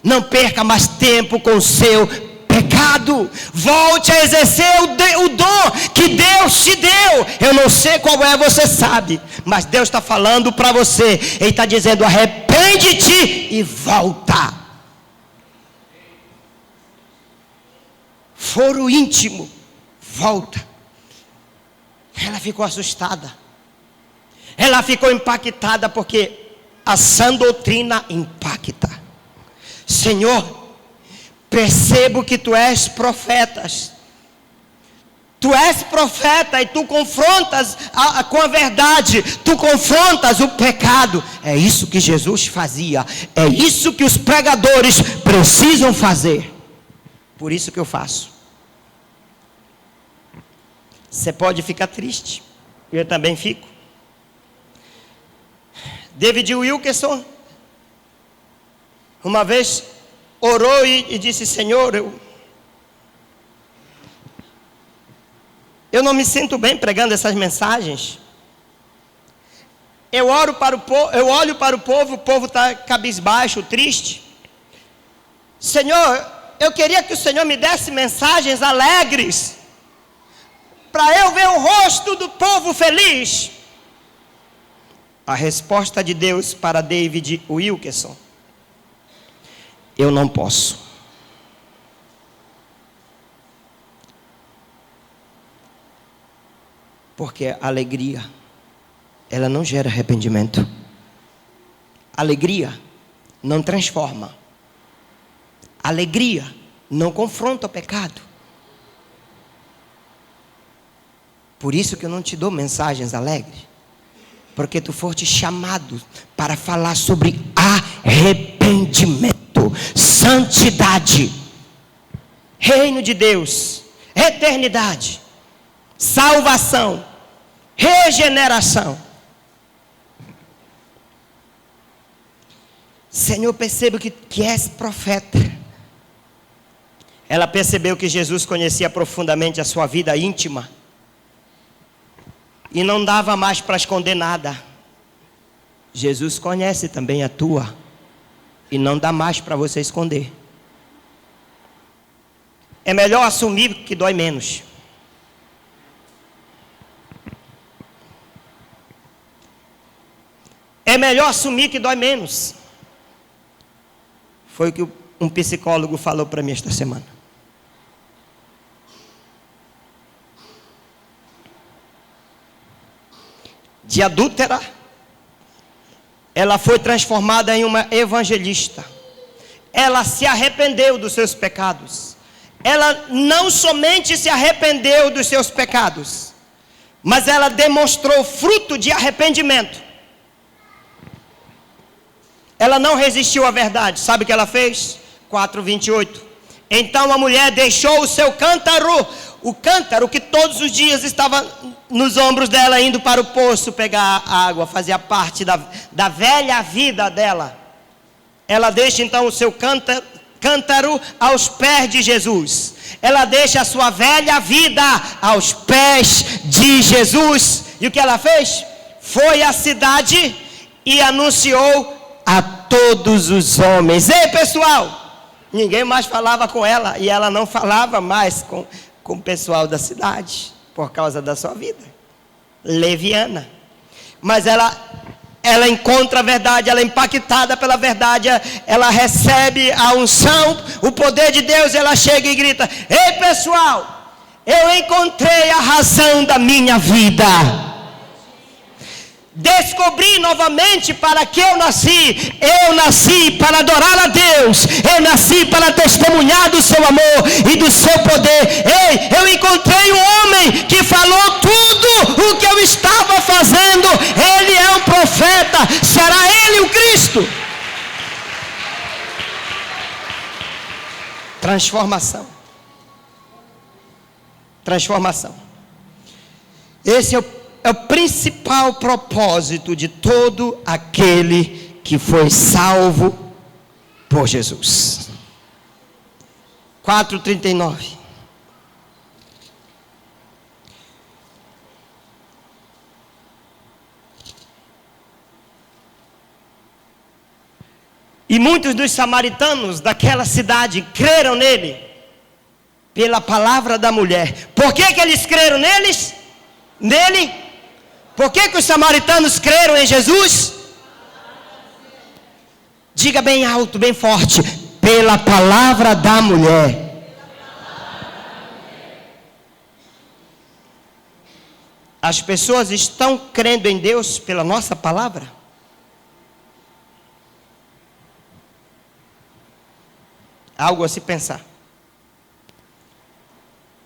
A: Não perca mais tempo com o seu pecado. Volte a exercer o dom que Deus te deu. Eu não sei qual é, você sabe, mas Deus está falando para você. Ele está dizendo: arrepende-te e volta. foro íntimo, volta. Ela ficou assustada. Ela ficou impactada, porque a sã doutrina impacta. Senhor, percebo que tu és profeta. Tu és profeta e tu confrontas com a verdade, tu confrontas o pecado. É isso que Jesus fazia, é isso que os pregadores precisam fazer. Por isso que eu faço. Você pode ficar triste, eu também fico. David Wilkerson uma vez orou e disse: Senhor, eu não me sinto bem pregando essas mensagens. Eu olho para o povo está cabisbaixo, triste. Senhor, eu queria que o Senhor me desse mensagens alegres, para eu ver o rosto do povo feliz. A resposta de Deus para David Wilkerson: eu não posso. Porque a alegria, ela não gera arrependimento. Alegria não transforma. Alegria não confronta o pecado. Por isso que eu não te dou mensagens alegres. Porque tu foste chamado para falar sobre arrependimento, santidade, reino de Deus, eternidade, salvação, regeneração. Senhor, percebo que és profeta. Ela percebeu que Jesus conhecia profundamente a sua vida íntima. E não dava mais para esconder nada. Jesus conhece também a tua. E não dá mais para você esconder. É melhor assumir que dói menos. É melhor assumir que dói menos. Foi o que um psicólogo falou para mim esta semana. De adúltera, ela foi transformada em uma evangelista. Ela se arrependeu dos seus pecados. Ela não somente se arrependeu dos seus pecados, mas ela demonstrou fruto de arrependimento. Ela não resistiu à verdade. Sabe o que ela fez? 4:28. Então a mulher deixou o seu cântaro, o cântaro que todos os dias estava nos ombros dela, indo para o poço pegar água, fazia parte da velha vida dela. Ela deixa então o seu cântaro aos pés de Jesus. Ela deixa a sua velha vida aos pés de Jesus. E o que ela fez? Foi à cidade e anunciou a todos os homens. Ei, pessoal! Ninguém mais falava com ela, e ela não falava mais com o pessoal da cidade, por causa da sua vida leviana. Mas ela encontra a verdade, ela é impactada pela verdade, ela recebe a unção, o poder de Deus, ela chega e grita: ei, pessoal, eu encontrei a razão da minha vida. Descobri novamente para que eu nasci. Eu nasci para adorar a Deus. Eu nasci para testemunhar do seu amor e do seu poder. Ei, eu encontrei um homem que falou tudo o que eu estava fazendo. Ele é um profeta. Será ele o Cristo? Transformação. Transformação. Esse é o principal propósito de todo aquele que foi salvo por Jesus. 4:39. E muitos dos samaritanos daquela cidade creram nele, pela palavra da mulher. Por que eles creram nele? Por que os samaritanos creram em Jesus? Diga bem alto, bem forte: pela palavra da mulher. As pessoas estão crendo em Deus pela nossa palavra? Algo a se pensar.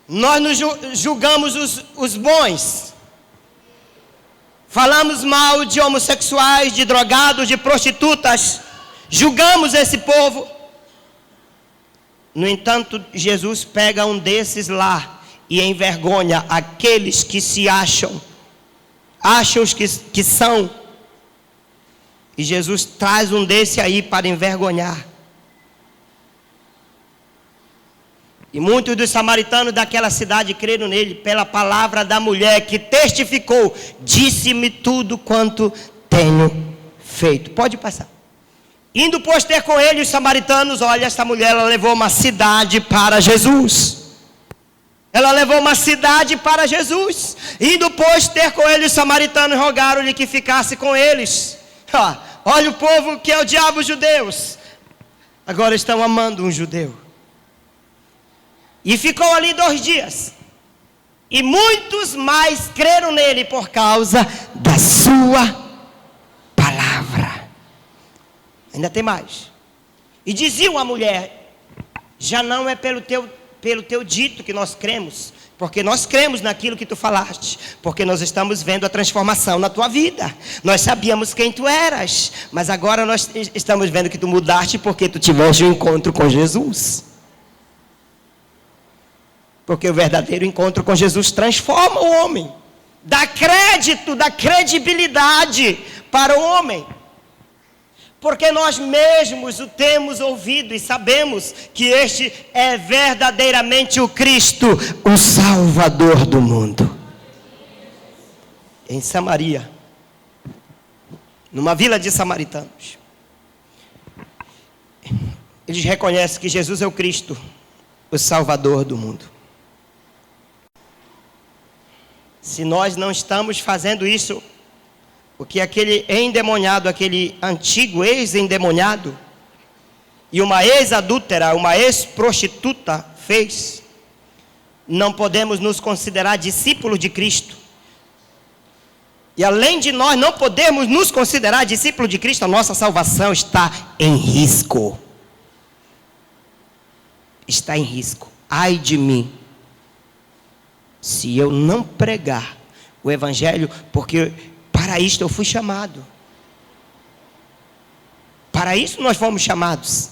A: Nós nos julgamos os bons. Falamos mal de homossexuais, de drogados, de prostitutas. Julgamos esse povo. No entanto, Jesus pega um desses lá e envergonha aqueles que se acham que são. E Jesus traz um desse aí para envergonhar. E muitos dos samaritanos daquela cidade creram nele pela palavra da mulher que testificou: disse-me tudo quanto tenho feito. Pode passar. Indo pois ter com ele os samaritanos, olha, essa mulher, ela levou uma cidade para Jesus. Ela levou uma cidade para Jesus. Indo pois ter com ele os samaritanos, rogaram-lhe que ficasse com eles. Olha o povo que é o diabo, os judeus. Agora estão amando um judeu. E ficou ali 2 dias. E muitos mais creram nele por causa da sua palavra. Ainda tem mais. E diziam à mulher: já não é pelo teu dito que nós cremos, porque nós cremos naquilo que tu falaste, porque nós estamos vendo a transformação na tua vida. Nós sabíamos quem tu eras, mas agora nós estamos vendo que tu mudaste porque tu tiveste um encontro com Jesus. Porque o verdadeiro encontro com Jesus transforma o homem, dá crédito, dá credibilidade para o homem. Porque nós mesmos o temos ouvido e sabemos que este é verdadeiramente o Cristo, o Salvador do mundo. Em Samaria, numa vila de samaritanos, eles reconhecem que Jesus é o Cristo, o Salvador do mundo. Se nós não estamos fazendo isso, o que aquele endemoniado, aquele antigo ex-endemoniado, e uma ex-adúltera, uma ex-prostituta fez, não podemos nos considerar discípulos de Cristo. E além de nós não podermos nos considerar discípulos de Cristo, a nossa salvação está em risco. Está em risco. Ai de mim, se eu não pregar o Evangelho, porque para isto eu fui chamado. Para isso nós fomos chamados.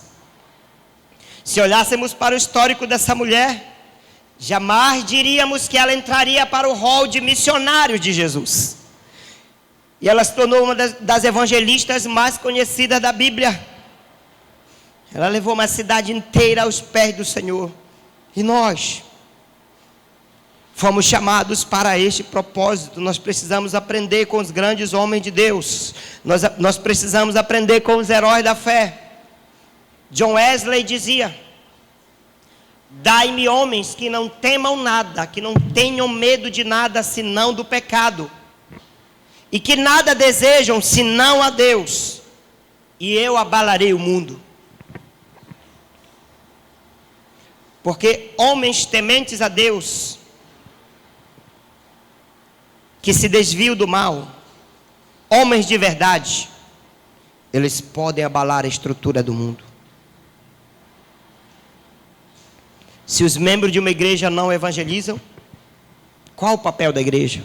A: Se olhássemos para o histórico dessa mulher, jamais diríamos que ela entraria para o rol de missionários de Jesus. E ela se tornou uma das evangelistas mais conhecidas da Bíblia. Ela levou uma cidade inteira aos pés do Senhor. E nós fomos chamados para este propósito. Nós precisamos aprender com os grandes homens de Deus. Nós precisamos aprender com os heróis da fé. John Wesley dizia: dai-me homens que não temam nada, que não tenham medo de nada senão do pecado, e que nada desejam senão a Deus, e eu abalarei o mundo. Porque homens tementes a Deus, que se desviam do mal, homens de verdade, eles podem abalar a estrutura do mundo. Se os membros de uma igreja não evangelizam, qual o papel da igreja?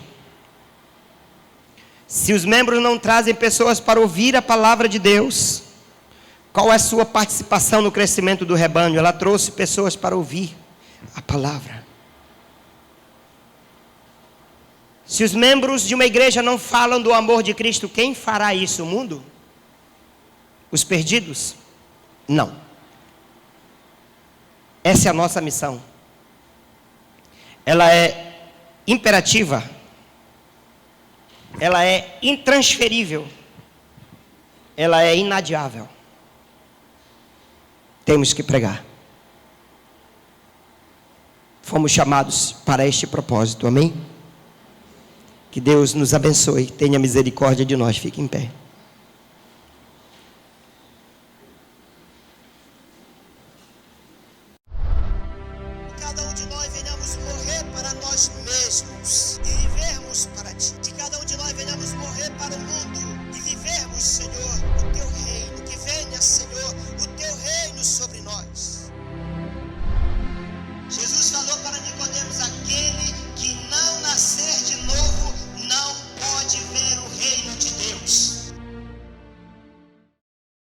A: Se os membros não trazem pessoas para ouvir a palavra de Deus, qual é a sua participação no crescimento do rebanho? Ela trouxe pessoas para ouvir a palavra. Se os membros de uma igreja não falam do amor de Cristo, quem fará isso? O mundo? Os perdidos? Não. Essa é a nossa missão. Ela é imperativa. Ela é intransferível. Ela é inadiável. Temos que pregar. Fomos chamados para este propósito, amém? Que Deus nos abençoe, tenha misericórdia de nós, fique em pé. Cada um de nós venhamos morrer